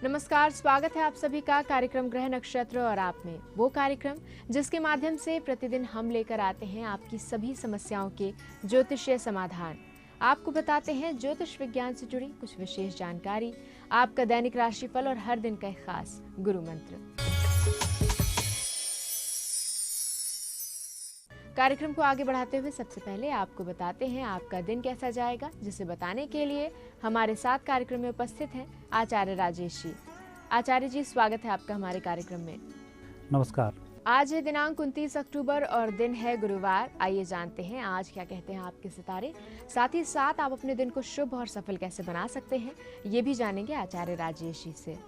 नमस्कार, स्वागत है आप सभी का कार्यक्रम ग्रह नक्षत्र और आप में, वो कार्यक्रम जिसके माध्यम से प्रतिदिन हम लेकर आते हैं आपकी सभी समस्याओं के ज्योतिषीय समाधान। आपको बताते हैं ज्योतिष विज्ञान से जुड़ी कुछ विशेष जानकारी, आपका दैनिक राशिफल और हर दिन का एक खास गुरु मंत्र। कार्यक्रम को आगे बढ़ाते हुए सबसे पहले आपको बताते हैं आपका दिन कैसा जाएगा, जिसे बताने के लिए हमारे साथ कार्यक्रम में उपस्थित हैं आचार्य राजेश जी। आचार्य जी, स्वागत है आपका हमारे कार्यक्रम में। नमस्कार। आज है दिनांक 29 अक्टूबर और दिन है गुरुवार। आइए जानते हैं आज क्या कहते हैं आपके सितारे। साथ ही साथ आप अपने दिन को शुभ और सफल कैसे बना सकते हैं, ये भी जानेंगे आचार्य राजेश जी से।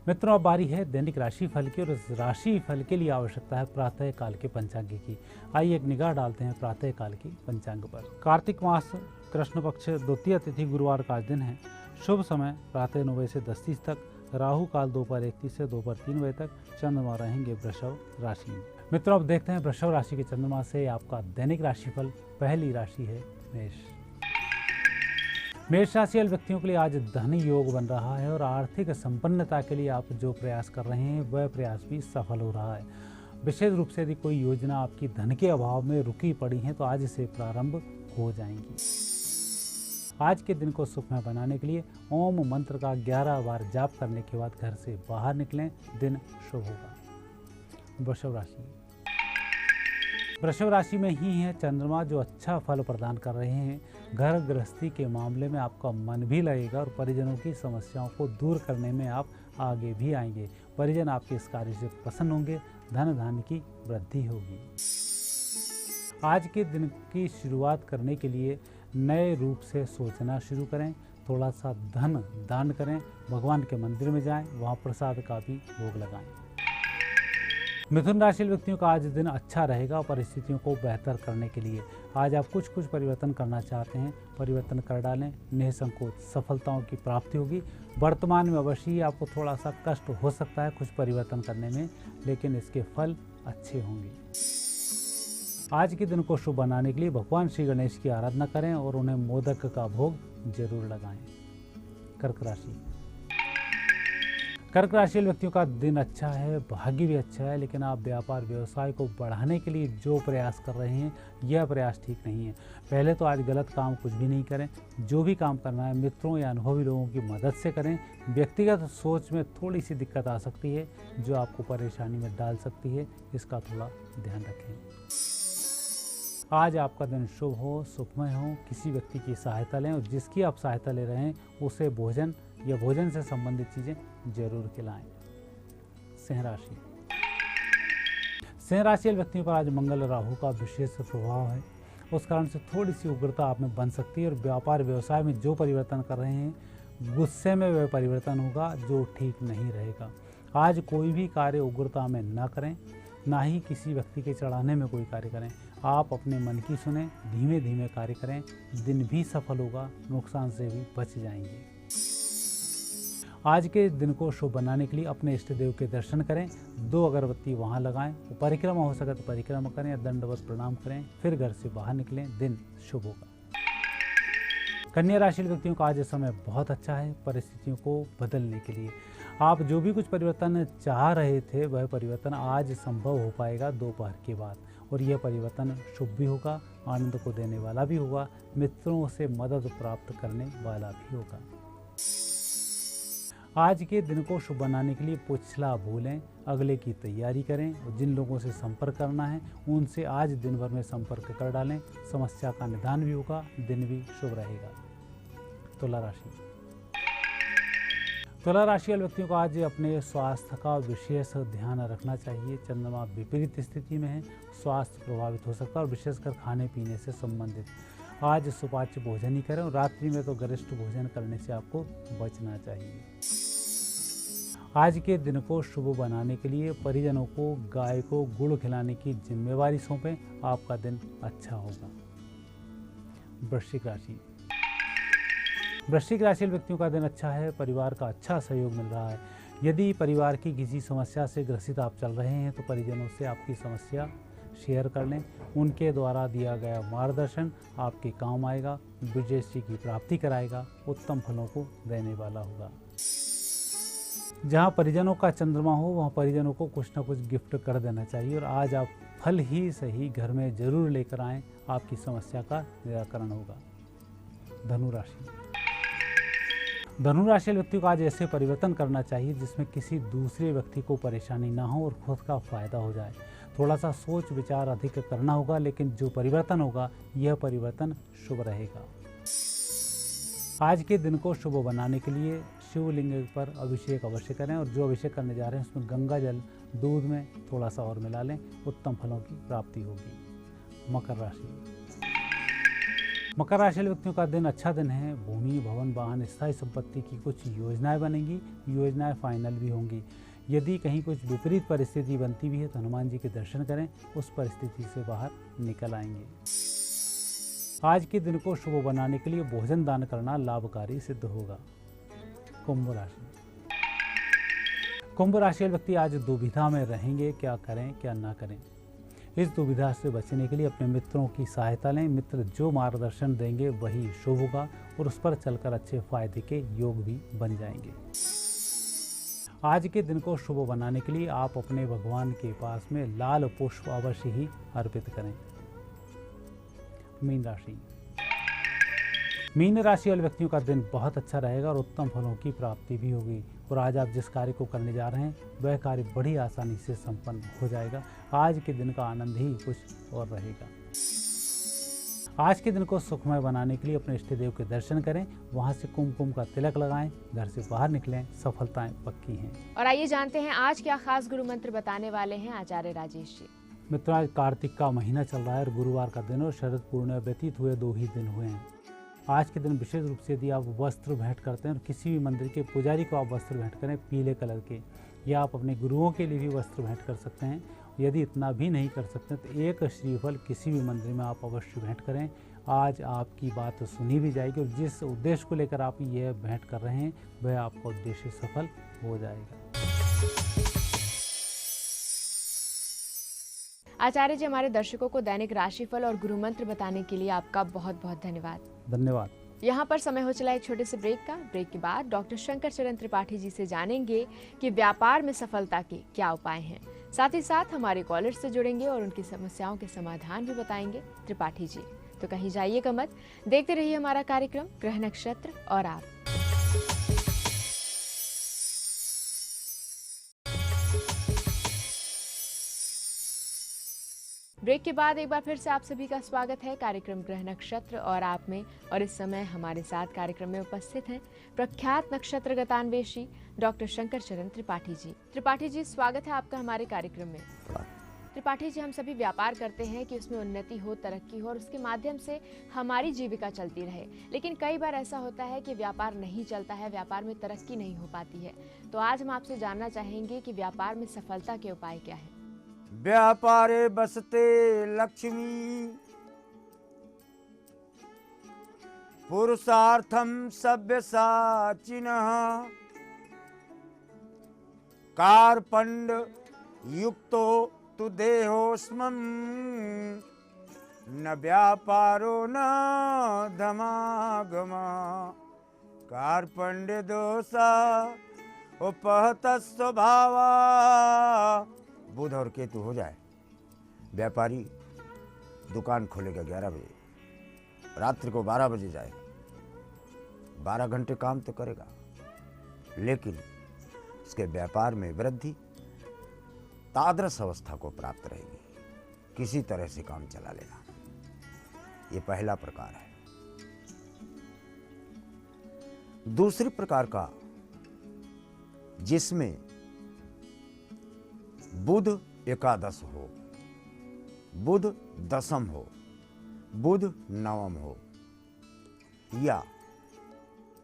मित्रों, अब बारी है दैनिक राशि फल की और इस राशि फल के लिए आवश्यकता है प्रातः काल के पंचांग की। आइए एक निगाह डालते हैं प्रातः काल की पंचांग पर। कार्तिक मास कृष्ण पक्ष द्वितीय तिथि गुरुवार का दिन है। शुभ समय प्रातः 9 बजे से 10:30 तक, राहु काल दोपहर 1:30 से दोपहर 3 बजे तक। चंद्रमा रहेंगे वृषभ राशि में। मित्रों, अब देखते हैं वृषभ राशि के चंद्रमा से आपका दैनिक राशिफल। पहली राशि है मेष। मेष राशि वाले व्यक्तियों के लिए आज धन योग बन रहा है और आर्थिक संपन्नता के लिए आप जो प्रयास कर रहे हैं वह प्रयास भी सफल हो रहा है। विशेष रूप से यदि कोई योजना आपकी धन के अभाव में रुकी पड़ी है तो आज से प्रारंभ हो जाएंगी। आज के दिन को सुखमय बनाने के लिए ओम मंत्र का 11 बार जाप करने के बाद घर से बाहर निकलें, दिन शुभ होगा। वृषभ राशि। वृषभ राशि में ही है चंद्रमा जो अच्छा फल प्रदान कर रहे हैं। घर गृहस्थी के मामले में आपका मन भी लगेगा और परिजनों की समस्याओं को दूर करने में आप आगे भी आएंगे। परिजन आपके इस कार्य से प्रसन्न होंगे, धन धान्य की वृद्धि होगी। आज के दिन की शुरुआत करने के लिए नए रूप से सोचना शुरू करें। थोड़ा सा धन दान करें, भगवान के मंदिर में जाएं, वहाँ प्रसाद का भी भोग लगाएं। मिथुन राशि व्यक्तियों का आज दिन अच्छा रहेगा परिस्थितियों को बेहतर करने के लिए। आज आप कुछ परिवर्तन करना चाहते हैं, परिवर्तन कर डालें, निःसंकोच सफलताओं की प्राप्ति होगी। वर्तमान में अवश्य ही आपको थोड़ा सा कष्ट हो सकता है कुछ परिवर्तन करने में, लेकिन इसके फल अच्छे होंगे। आज के दिन को शुभ बनाने के लिए भगवान श्री गणेश की आराधना करें और उन्हें मोदक का भोग जरूर लगाएं। कर्क राशि। कर्क राशि व्यक्तियों का दिन अच्छा है, भाग्य भी अच्छा है, लेकिन आप व्यापार व्यवसाय को बढ़ाने के लिए जो प्रयास कर रहे हैं यह प्रयास ठीक नहीं है। पहले तो आज गलत काम कुछ भी नहीं करें। जो भी काम करना है मित्रों या अनुभवी लोगों की मदद से करें। व्यक्तिगत सोच में थोड़ी सी दिक्कत आ सकती है जो आपको परेशानी में डाल सकती है, इसका थोड़ा ध्यान रखें। आज आपका दिन शुभ हो, सुखमय हो। किसी व्यक्ति की सहायता लें और जिसकी आप सहायता ले रहे हैं उसे भोजन या भोजन से संबंधित चीजें जरूर खिलाएं। सिंह राशि। सिंह राशि व्यक्तियों पर आज मंगल राहु का विशेष प्रभाव है। उस कारण से थोड़ी सी उग्रता आप में बन सकती है और व्यापार व्यवसाय में जो परिवर्तन कर रहे हैं गुस्से में वह परिवर्तन होगा जो ठीक नहीं रहेगा। आज कोई भी कार्य उग्रता में न करें, ना ही किसी व्यक्ति के चढ़ाने में कोई कार्य करें। आप अपने मन की सुने, धीमे धीमे कार्य करें, दिन भी सफल होगा, नुकसान से भी बच जाएंगे। आज के दिन को शुभ बनाने के लिए अपने इष्ट देव के दर्शन करें, 2 अगरबत्ती वहां लगाएं, परिक्रमा हो सके तो परिक्रमा करें या दंडवत प्रणाम करें, फिर घर से बाहर निकलें, दिन शुभ होगा। कन्या राशि व्यक्तियों का आज समय बहुत अच्छा है परिस्थितियों को बदलने के लिए। आप जो भी कुछ परिवर्तन चाह रहे थे वह परिवर्तन आज संभव हो पाएगा दोपहर के बाद, और यह परिवर्तन शुभ भी होगा, आनंद को देने वाला भी होगा, मित्रों से मदद प्राप्त करने वाला भी होगा। आज के दिन को शुभ बनाने के लिए पिछला भूलें, अगले की तैयारी करें और जिन लोगों से संपर्क करना है उनसे आज दिन भर में संपर्क कर डालें। समस्या का निदान भी होगा, दिन भी शुभ रहेगा। तुला राशि। तुला राशि वाले व्यक्तियों को आज अपने स्वास्थ्य का विशेष ध्यान रखना चाहिए। चंद्रमा विपरीत स्थिति में है, स्वास्थ्य प्रभावित हो सकता है और विशेषकर खाने पीने से संबंधित। आज सुपाच्य भोजन ही करें और रात्रि में तो गरिष्ठ भोजन करने से आपको बचना चाहिए। आज के दिन को शुभ बनाने के लिए परिजनों को गाय को गुड़ खिलाने की जिम्मेवारी सौंपें, आपका दिन अच्छा होगा। वृश्चिक राशि। वृश्चिक राशि व्यक्तियों का दिन अच्छा है, परिवार का अच्छा सहयोग मिल रहा है। यदि परिवार की किसी समस्या से ग्रसित आप चल रहे हैं तो परिजनों से आपकी समस्या शेयर कर लें। उनके द्वारा दिया गया मार्गदर्शन आपके काम आएगा, विजयश्री की प्राप्ति कराएगा, उत्तम फलों को देने वाला होगा। जहाँ परिजनों का चंद्रमा हो वहाँ परिजनों को कुछ ना कुछ गिफ्ट कर देना चाहिए। और आज आप फल ही सही घर में जरूर लेकर आएँ, आपकी समस्या का निराकरण होगा। धनु राशि। धनु राशि व्यक्ति को आज ऐसे परिवर्तन करना चाहिए जिसमें किसी दूसरे व्यक्ति को परेशानी ना हो और खुद का फायदा हो जाए। थोड़ा सा सोच विचार अधिक करना होगा, लेकिन जो परिवर्तन होगा यह परिवर्तन शुभ रहेगा। आज के दिन को शुभ बनाने के लिए शिवलिंग पर अभिषेक अवश्य करें, और जो अभिषेक करने जा रहे हैं उसमें गंगा जल दूध में थोड़ा सा और मिला लें, उत्तम फलों की प्राप्ति होगी। मकर राशि। मकर राशि व्यक्तियों का दिन अच्छा दिन है। भूमि, भवन, वाहन, स्थायी संपत्ति की कुछ योजनाएं बनेंगी, योजनाएं फाइनल भी होंगी। यदि कहीं कुछ विपरीत परिस्थिति बनती भी है तो हनुमान जी के दर्शन करें, उस परिस्थिति से बाहर निकल आएंगे। आज के दिन को शुभ बनाने के लिए भोजन दान करना लाभकारी सिद्ध होगा। कुंभ राशि। कुंभ राशि व्यक्ति आज दुविधा में रहेंगे, क्या करें क्या ना करें। इस दुविधा से बचने के लिए अपने मित्रों की सहायता लें। मित्र जो मार्गदर्शन देंगे वही शुभ होगा और उस पर चलकर अच्छे फायदे के योग भी बन जाएंगे। आज के दिन को शुभ बनाने के लिए आप अपने भगवान के पास में लाल पुष्प अवश्य ही अर्पित करें। मीन राशि। मीन राशि वाले व्यक्तियों का दिन बहुत अच्छा रहेगा और उत्तम फलों की प्राप्ति भी होगी। और आज आप जिस कार्य को करने जा रहे हैं वह कार्य बड़ी आसानी से संपन्न हो जाएगा। आज के दिन का आनंद ही कुछ और रहेगा। आज के दिन को सुखमय बनाने के लिए अपने इष्ट देव के दर्शन करें, वहां से कुमकुम का तिलक लगाएं, घर से बाहर निकलें, सफलताएं पक्की हैं। और आइए जानते हैं आज क्या खास गुरु मंत्र बताने वाले हैं आचार्य राजेश जी। मित्रों, आज कार्तिक का महीना चल रहा है और गुरुवार का दिन और शरद पूर्णिमा व्यतीत हुए 2 ही दिन हुए हैं। आज के दिन विशेष रूप से यदि आप वस्त्र भेंट करते हैं और किसी भी मंदिर के पुजारी को आप वस्त्र भेंट करें पीले कलर के, या आप अपने गुरुओं के लिए भी वस्त्र भेंट कर सकते हैं। यदि इतना भी नहीं कर सकते तो एक श्रीफल किसी भी मंदिर में आप अवश्य भेंट करें। आज आपकी बात सुनी भी जाएगी और जिस उद्देश्य को लेकर आप यह भेंट कर रहे हैं वह आपका उद्देश्य सफल हो जाएगा। आचार्य जी, हमारे दर्शकों को दैनिक राशिफल और गुरु मंत्र बताने के लिए आपका बहुत बहुत धन्यवाद। धन्यवाद। यहाँ पर समय हो चला एक छोटे से ब्रेक का। ब्रेक के बाद डॉक्टर शंकर चरण त्रिपाठी जी से जानेंगे कि व्यापार में सफलता के क्या उपाय हैं। साथ ही साथ हमारे कॉलर से जुड़ेंगे और उनकी समस्याओं के समाधान भी बताएंगे त्रिपाठी जी। तो कहीं जाइएगा मत, देखते रहिए हमारा कार्यक्रम ग्रह नक्षत्र और आप। ब्रेक के बाद एक बार फिर से आप सभी का स्वागत है कार्यक्रम ग्रह नक्षत्र और आप में। और इस समय हमारे साथ कार्यक्रम में उपस्थित हैं प्रख्यात नक्षत्र गतान्वेषी डॉक्टर शंकर चरण त्रिपाठी जी। त्रिपाठी जी, स्वागत है आपका हमारे कार्यक्रम में। त्रिपाठी जी, हम सभी व्यापार करते हैं कि उसमें उन्नति हो, तरक्की हो और उसके माध्यम से हमारी जीविका चलती रहे। लेकिन कई बार ऐसा होता है कि व्यापार नहीं चलता है, व्यापार में तरक्की नहीं हो पाती है। तो आज हम आपसे जानना चाहेंगे कि व्यापार में सफलता के उपाय क्या है। व्यापारे बसते लक्ष्मी पुरुषार्थम सव्यसाचिनः कार्पण्ड युक्तो तु देहोस्मम् न व्यापारो न धमागमा कार्पण्य दोषा उपहत स्वभावा। बुध और केतु हो जाए, व्यापारी दुकान खोलेगा 11 बजे, रात्रि को 12 बजे जाए, 12 घंटे काम तो करेगा, लेकिन उसके व्यापार में वृद्धि तादृश अवस्था को प्राप्त रहेगी। किसी तरह से काम चला लेना, ये पहला प्रकार है। दूसरी प्रकार का, जिसमें बुध एकादश हो, बुध दशम हो, बुध नवम हो, या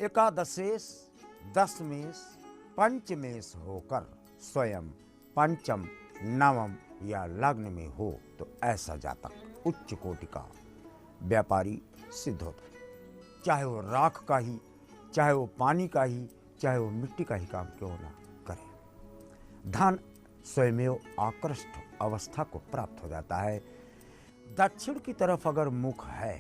एकादशेश दशमेश पंचमेश होकर स्वयं पंचम नवम या लग्न में हो तो ऐसा जातक उच्च कोटि का व्यापारी सिद्ध होता है। चाहे वो राख का ही, चाहे वो पानी का ही, चाहे वो मिट्टी का ही काम क्यों ना करे, धन स्वयमेव आकृष्ट अवस्था को प्राप्त हो जाता है। दक्षिण की तरफ अगर मुख है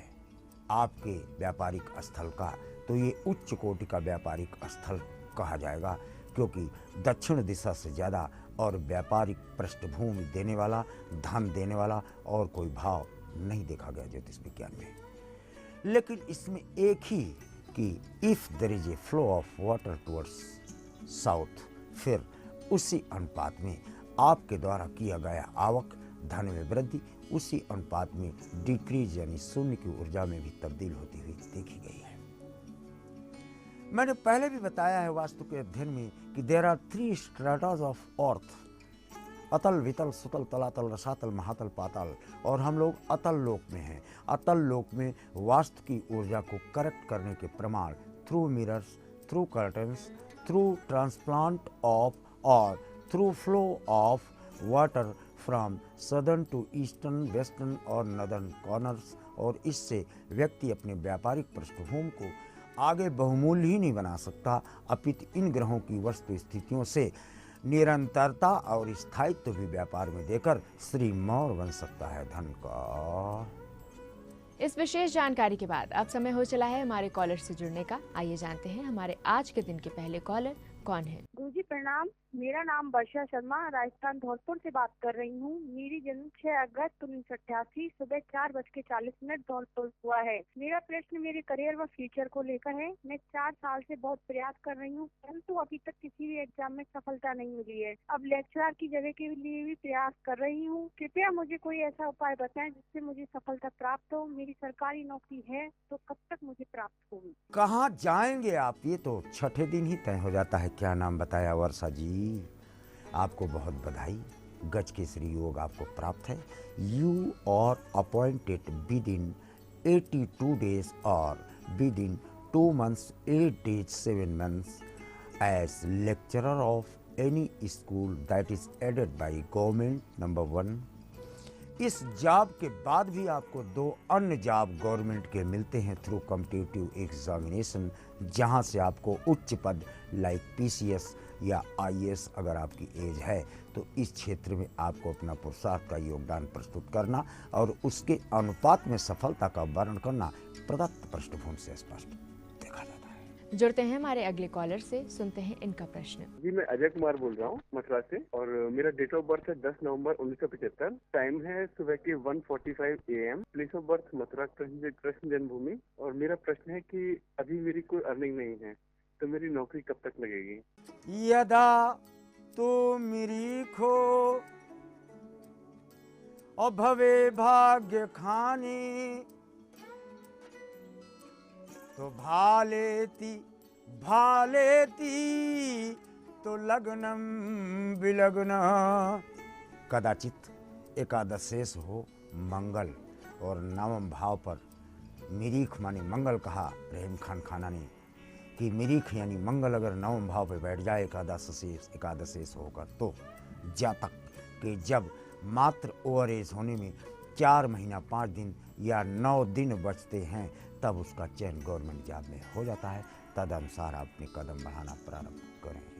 आपके व्यापारिक स्थल का तो ये उच्च कोटि का व्यापारिक स्थल कहा जाएगा, क्योंकि दक्षिण दिशा से ज़्यादा और व्यापारिक पृष्ठभूमि देने वाला, धन देने वाला और कोई भाव नहीं देखा गया ज्योतिष विज्ञान में। लेकिन इसमें एक ही कि if there is a flow of water towards south, फिर उसी अनुपात में आपके द्वारा किया गया आवक धन में वृद्धि उसी अनुपात में डिक्रीज यानी शून्य की ऊर्जा में भी तब्दील होती हुई देखी गई है। मैंने पहले भी बताया है वास्तु के अध्ययन में कि देयर आर 3 स्ट्रेटास ऑफ अर्थ, अतल, वितल, सुतल, तलातल, रसातल, महातल, पाताल, और हम लोग अतल लोक में हैं। अतल लोक में वास्तु की ऊर्जा को करेक्ट करने के प्रमाण through mirrors, through curtains, through transplant of और through flow of water from southern to eastern, western और नॉर्दर्न कॉर्नर्स, और इससे व्यक्ति अपने व्यापारिक पृष्ठभूमि को आगे बहुमूल्य ही नहीं बना सकता, अपितु इन ग्रहों की वस्तु स्थितियों से निरंतरता और स्थायित्व भी व्यापार में देकर श्रीमौर बन सकता है धन का। इस विशेष जानकारी के बाद अब समय हो चला है हमारे कॉलर से जुड़ने का। आइए जानते हैं हमारे आज के दिन के पहले कॉलर कौन है। गुरुजी प्रणाम, मेरा नाम वर्षा शर्मा, राजस्थान धौलपुर से बात कर रही हूँ। मेरी जन्म 6 अगस्त 1988 सुबह 4:40 धौलपुर हुआ है। मेरा प्रश्न मेरे करियर व फ्यूचर को लेकर है। मैं 4 साल से बहुत प्रयास कर रही हूँ, परंतु अभी तक किसी भी एग्जाम में सफलता नहीं मिली है। अब लेक्चरर की जगह के लिए भी प्रयास कर रही हूँ। कृपया मुझे कोई ऐसा उपाय बताएं जिससे मुझे सफलता प्राप्त हो। मेरी सरकारी नौकरी है तो कब तक मुझे प्राप्त होगी? कहाँ जाएंगे आप, ये तो छठे दिन ही तय हो जाता है। क्या नाम बताया वर्षा जी? आपको बहुत बधाई, गज केसरी योग आपको प्राप्त है। You are appointed within 82 days और within 2 months 8 days 7 months as lecturer of any school that is aided by government. Number 1, इस जॉब के बाद भी आपको 2 अन्य जॉब गवर्नमेंट के मिलते हैं थ्रू कॉम्पिटिटिव एग्जामिनेशन, जहां से आपको उच्च पद लाइक पीसीएस या आईएएस अगर आपकी एज है तो इस क्षेत्र में आपको अपना पुरुषार्थ का योगदान प्रस्तुत करना और उसके अनुपात में सफलता का वर्णन करना प्रदत्त पृष्ठभूमि से स्पष्ट देखा जाता है। जुड़ते हैं हमारे अगले कॉलर से, सुनते हैं इनका प्रश्न। जी, मैं अजय कुमार बोल रहा हूँ मथुरा से, और मेरा डेट ऑफ बर्थ है 10 नवंबर 1975। टाइम है सुबह के 1:45 AM। Place of birth Mathura Krishna जन्मभूमि। और मेरा प्रश्न है कि अभी मेरी कोई अर्निंग नहीं है, तो मेरी नौकरी कब तक लगेगी? यदा तो निरीखो और भवे भाग्य खानी, तो भालेती तो लग्नम विलग्न। कदाचित एकादशेष हो मंगल और नवम भाव पर निरीख माने मंगल कहा रहीम खान खाना ने कि मिरीख यानी मंगल अगर नवम भाव पे बैठ जाए एकादशेष होकर, तो जातक के जब मात्र ओवर एज होने में 4 महीना 5 दिन या 9 दिन बचते हैं तब उसका चयन गवर्नमेंट जॉब में हो जाता है। तदनुसार आप अपने कदम बढ़ाना प्रारंभ करेंगे।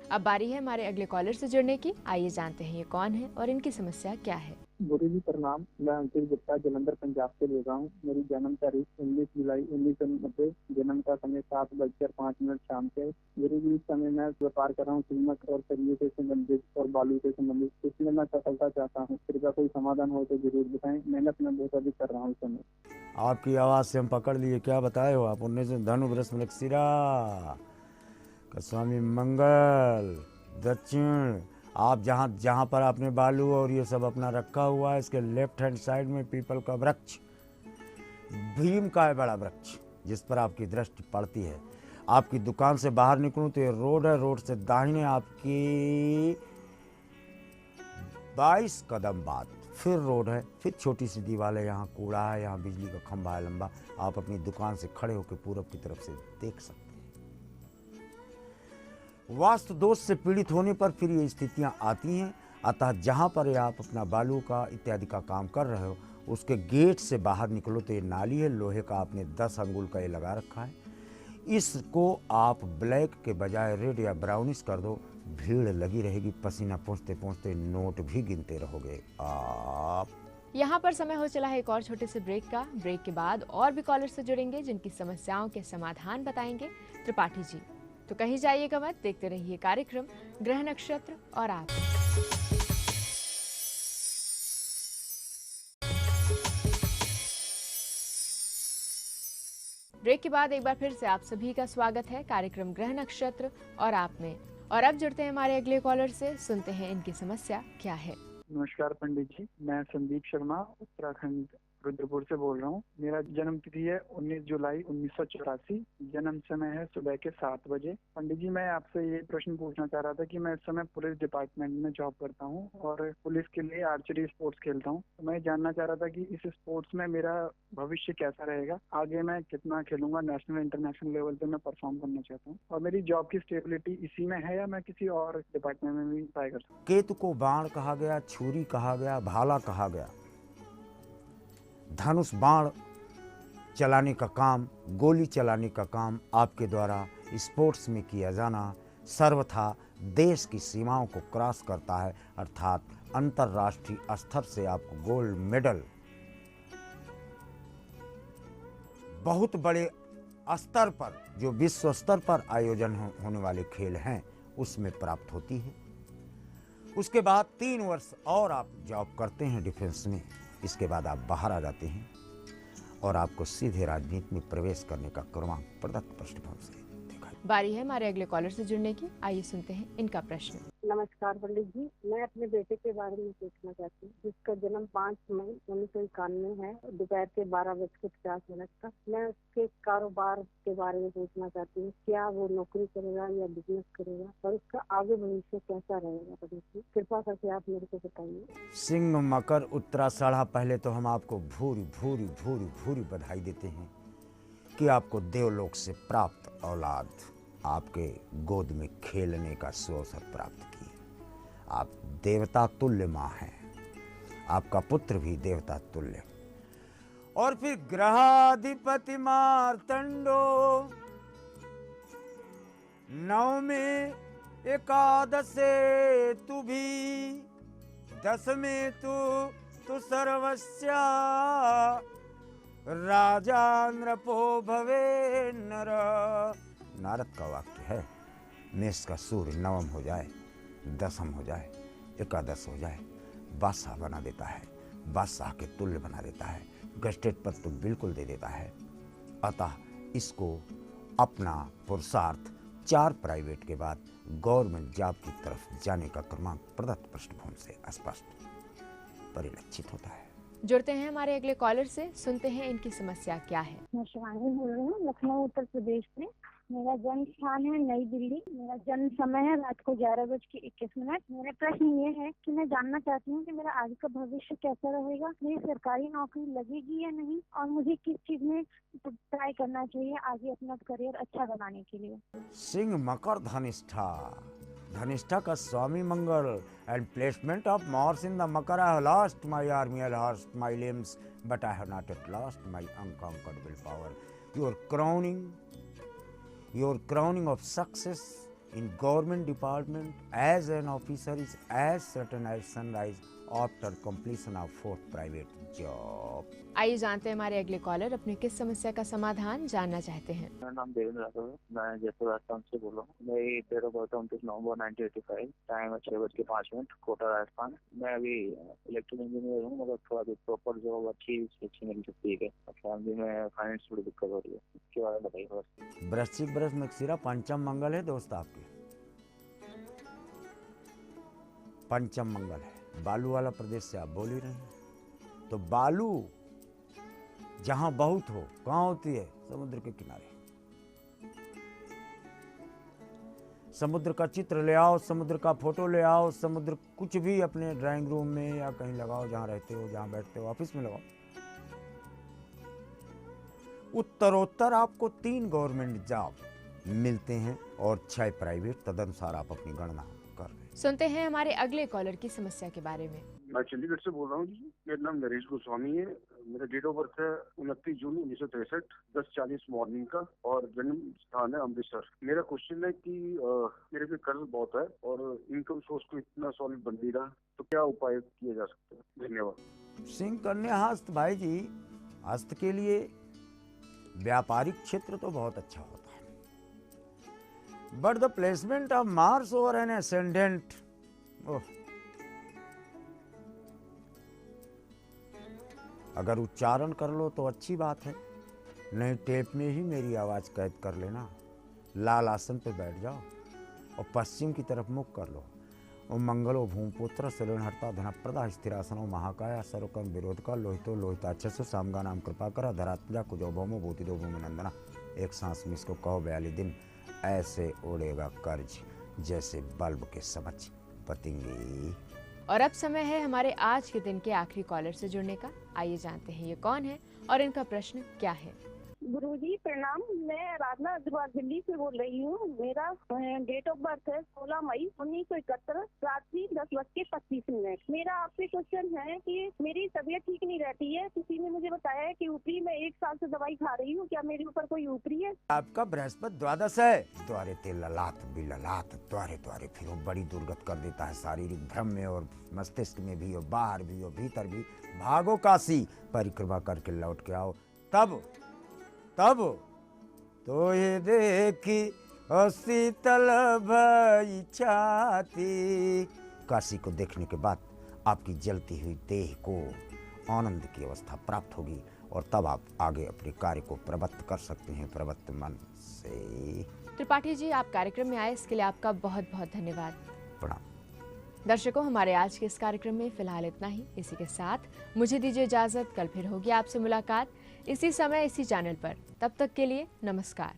अब बारी है हमारे अगले कॉलर से जुड़ने की। आइए जानते हैं ये कौन है और इनकी समस्या क्या है। गुरु जी प्रणाम, मैं अंकित गुप्ता जलंधर पंजाब से बोल रहा हूँ। मेरी जन्म तारीख 19 जुलाई 1990, जन्म का समय 7:05 शाम से। गुरु जी, इस समय मैं व्यापार कर रहा हूँ कीमत और सरिये से संबंधित और बालू से संबंधित, इसलिए मैं सफलता चाहता हूँ। कृपया कोई समाधान हो तो जरूर बताएं। मेहनत में बहुत अधिक कर रहा हूँ इस समय। आपकी आवाज़ से हम पकड़ लिए, क्या बताए हो आप? 19 धनु बृहस्पति मृगशिरा का स्वामी मंगल दक्षिण। आप जहाँ पर आपने बालू और ये सब अपना रखा हुआ है, इसके लेफ्ट हैंड साइड में पीपल का वृक्ष, भीम का है बड़ा वृक्ष, जिस पर आपकी दृष्टि पड़ती है। आपकी दुकान से बाहर निकलूं तो ये रोड है, रोड से दाहिने आपकी 22 कदम बाद फिर रोड है, फिर छोटी सी दीवार है, यहाँ कूड़ा है, यहाँ बिजली का खंभा है लंबा। आप अपनी दुकान से खड़े होकर पूरब की तरफ से देख सकते हैं। वास्तु दोष से पीड़ित होने पर फिर ये स्थितियां आती हैं। अतः जहां पर आप अपना बालू का इत्यादि का काम कर रहे हो, उसके गेट से बाहर निकलो तो ये नाली है, लोहे का आपने 10 अंगुल का ये लगा रखा है। इसको आप ब्लैक के बजाय रेड या ब्राउनिश कर दो, भीड़ लगी रहेगी, पसीना पहुँचते पहुँचते नोट भी गिनते रहोगे आप। यहाँ पर समय हो चला है एक और छोटे से ब्रेक का। ब्रेक के बाद और भी कॉलर से जुड़ेंगे जिनकी समस्याओं के समाधान बताएंगे त्रिपाठी जी। तो कहीं जाइएगा मत, देखते रहिए कार्यक्रम ग्रह नक्षत्र और आप। ब्रेक के बाद एक बार फिर से आप सभी का स्वागत है कार्यक्रम ग्रह नक्षत्र और आप में। और अब जुड़ते हैं हमारे अगले कॉलर से, सुनते हैं इनकी समस्या क्या है। नमस्कार पंडित जी, मैं संदीप शर्मा उत्तराखंड रुद्रपुर से बोल रहा हूँ। मेरा जन्म तिथि है 19 जुलाई 1984। जन्म समय है सुबह के 7 बजे। पंडित जी, मैं आपसे ये प्रश्न पूछना चाह रहा था कि मैं इस समय पुलिस डिपार्टमेंट में जॉब करता हूँ और पुलिस के लिए आर्चरी स्पोर्ट्स खेलता हूँ। तो मैं जानना चाह रहा था कि इस स्पोर्ट्स में मेरा भविष्य कैसा रहेगा, आगे मैं कितना खेलूंगा, नेशनल इंटरनेशनल लेवल पे मैं परफॉर्म करना चाहता हूँ, और मेरी जॉब की स्टेबिलिटी इसी में है या मैं किसी और डिपार्टमेंट में भी ट्राई कर सकता हूँ। केतु को बाण कहा गया, छुरी कहा गया, भाला कहा गया। धनुष बाण चलाने का काम, गोली चलाने का काम आपके द्वारा स्पोर्ट्स में किया जाना सर्वथा देश की सीमाओं को क्रॉस करता है, अर्थात अंतर्राष्ट्रीय स्तर से आपको गोल्ड मेडल बहुत बड़े स्तर पर, जो विश्व स्तर पर आयोजन होने वाले खेल हैं, उसमें प्राप्त होती है। उसके बाद 3 वर्ष और आप जॉब करते हैं डिफेंस में। इसके बाद आप बाहर आ जाते हैं और आपको सीधे राजनीति में प्रवेश करने का क्रमांक प्रदत्त पृष्ठभूमि से देखा। बारी है हमारे अगले कॉलर से जुड़ने की। आइए सुनते हैं इनका प्रश्न। नमस्कार पंडित जी, मैं अपने बेटे के बारे में पूछना चाहती हूँ, जिसका जन्म 5 मई 1991 है, दोपहर के 12:50 का। मैं उसके कारोबार के बारे में पूछना चाहती हूँ, क्या वो नौकरी करेगा या बिजनेस करेगा, और उसका आगे भविष्य कैसा रहेगा। पंडित जी, कृपा करके आप मेरे को बताइए। सिंह, मकर, उत्तराषाढ़ा, पहले तो हम आपको भूरी भूरी भूरी भूरी बधाई देते हैं कि आपको देवलोक से प्राप्त औलाद आपके गोद में खेलने का सुअवसर प्राप्त किए। आप देवता तुल्य माँ हैं, आपका पुत्र भी देवता तुल्य। और फिर ग्रहाधिपति मार्तंडो, 9 में एकादशे तू भी, 10 में तू सर्वस्या, राजा नृपो भवे नर। नारद का वाक्य है। मेष का सूर्य 9 हो जाए, 10 हो जाए, एकादश हो जाए, बादशाह बना देता है, बादशाह के तुल्य बना देता है, गस्टेट पर तो बिल्कुल दे देता है। अतः इसको अपना पुरुषार्थ 4 प्राइवेट के बाद गवर्नमेंट जॉब की तरफ जाने का क्रमांक प्रदत्त पृष्ठभूमि से स्पष्ट परिलक्षित होता है। जुड़ते हैं हमारे अगले कॉलर से, सुनते हैं इनकी समस्या क्या है। मैं शिवानी बोल रही हूँ, लखनऊ उत्तर प्रदेश से। मेरा जन्म स्थान है नई दिल्ली। मेरा जन्म समय है रात को 11:21। मेरा प्रश्न ये है कि मैं जानना चाहती हूँ कि मेरा आगे का भविष्य कैसा रहेगा, मेरी सरकारी नौकरी लगेगी या नहीं, और मुझे किस चीज में ट्राई करना चाहिए आगे अपना करियर अच्छा बनाने के लिए। सिंह, मकर, धनिष्ठा। धनिष्ठा का स्वामी मंगल and placement of Mars in the Makar. I have lost my army, I have lost my limbs, but I have not yet lost my unconquered willpower. Your crowning of success in government department as an officer is as certain as sunrise after completion of 4th private job. आइए जानते हैं हमारे अगले collar अपनी किस समस्या का समाधान जानना चाहते हैं। मेरा नाम देवेंद्र राठौर है, मैं जयपुर राजस्थान से बोल रहा हूँ। मेरी डेट ऑफ बर्थ 29 नवंबर 1985। टाइम है 6:05, कोटा राजस्थान। मैं अभी इलेक्ट्रिकल इंजीनियर हूँ, मगर थोड़ा भी प्रॉपर जॉब अच्छी मिल सकती है। फैमिली में फाइनेंस थोड़ी दिक्कत हो रही है, इसके बारे में बताइए बस। वृश्चिक, बृष, मृगशिरा, पंचम मंगल है दोस्त आपके। पंचम मंगल है, बालू वाला प्रदेश से आप बोल ही रहे हैं। तो बालू जहां बहुत हो, कहां होती है? समुद्र के किनारे। समुद्र का चित्र ले आओ, समुद्र का फोटो ले आओ, समुद्र कुछ भी अपने ड्राइंग रूम में या कहीं लगाओ, जहां रहते हो, जहां बैठते हो, ऑफिस में लगाओ। उत्तरोत्तर आपको 3 गवर्नमेंट जॉब मिलते हैं और 6 प्राइवेट। तदनुसार आप अपनी गणना कर रहे हैं। सुनते हैं हमारे अगले कॉलर की समस्या के बारे में। मैं चंडीगढ़ से बोल रहा हूँ जी। मेरा नाम नरेश गोस्वामी है। मेरा डेट ऑफ बर्थ है 29 जून 1963, 10:40 मॉर्निंग का, और जन्म स्थान है अमृतसर। मेरा क्वेश्चन है कि मेरे पे कर्ज बहुत है और इनकम सोर्स को इतना सॉलिड बन नहीं रहा, तो क्या उपाय किए जा सकते हैं? धन्यवाद। सिंह कन्या हस्त भाई जी, हस्त के लिए व्यापारिक क्षेत्र तो बहुत अच्छा होता है, but the placement of Mars over an ascendant, अगर उच्चारण कर लो तो अच्छी बात है, नहीं टेप में ही मेरी आवाज़ कैद कर लेना। लाल आसन पे बैठ जाओ और पश्चिम की तरफ मुख कर लो। ओम मंगलो भूमपुत्र सृणहर्ता धनप्रदा स्थिरासनो महाकाया सर्वकर्म विरोध का लोहितो लोहिताक्षसु सामगा नाम कृपा करा धरात्मजा कुजो भौमो भूति दो भूमि नंदना। एक सांस में इसको कहो 42 दिन, ऐसे उड़ेगा कर्ज जैसे बल्ब के समक्ष पतंगी। और अब समय है हमारे आज के दिन के आखिरी कॉलर से जुड़ने का। आइए जानते हैं ये कौन है और इनका प्रश्न क्या है। गुरुजी प्रणाम, मैं आराधना अग्रवाल दिल्ली से बोल रही हूँ। मेरा डेट ऑफ बर्थ है 16 मई 1971, रात्रि 10:25। मेरा आपसे क्वेश्चन है कि मेरी तबीयत ठीक नहीं रहती है। किसी ने मुझे बताया है कि ऊपरी, मैं 1 साल से दवाई खा रही हूँ, क्या मेरे ऊपर कोई ऊपरी है? आपका बृहस्पति द्वादश है, द्वारे ते ललाट बिललाट, द्वारे द्वारे फिर वो बड़ी दुर्गत कर देता है, शारीरिक भ्रम में और मस्तिष्क में भी और बाहर भी और भीतर भी। भागो काशी, परिक्रमा करके लौट के आओ, तब तो ये देखी और शीतल भई छाती। काशी को देखने के बाद आपकी जलती हुई देह को आनंद की अवस्था प्राप्त होगी और तब आप आगे अपने कार्य को प्रवृत्त कर सकते हैं प्रवृत्त मन से। त्रिपाठी जी, आप कार्यक्रम में आए इसके लिए आपका बहुत बहुत धन्यवाद। प्रणाम। दर्शकों, हमारे आज के इस कार्यक्रम में फिलहाल इतना ही। इसी के साथ मुझे दीजिए इजाजत। कल फिर होगी आपसे मुलाकात इसी समय इसी चैनल पर। तब तक के लिए नमस्कार।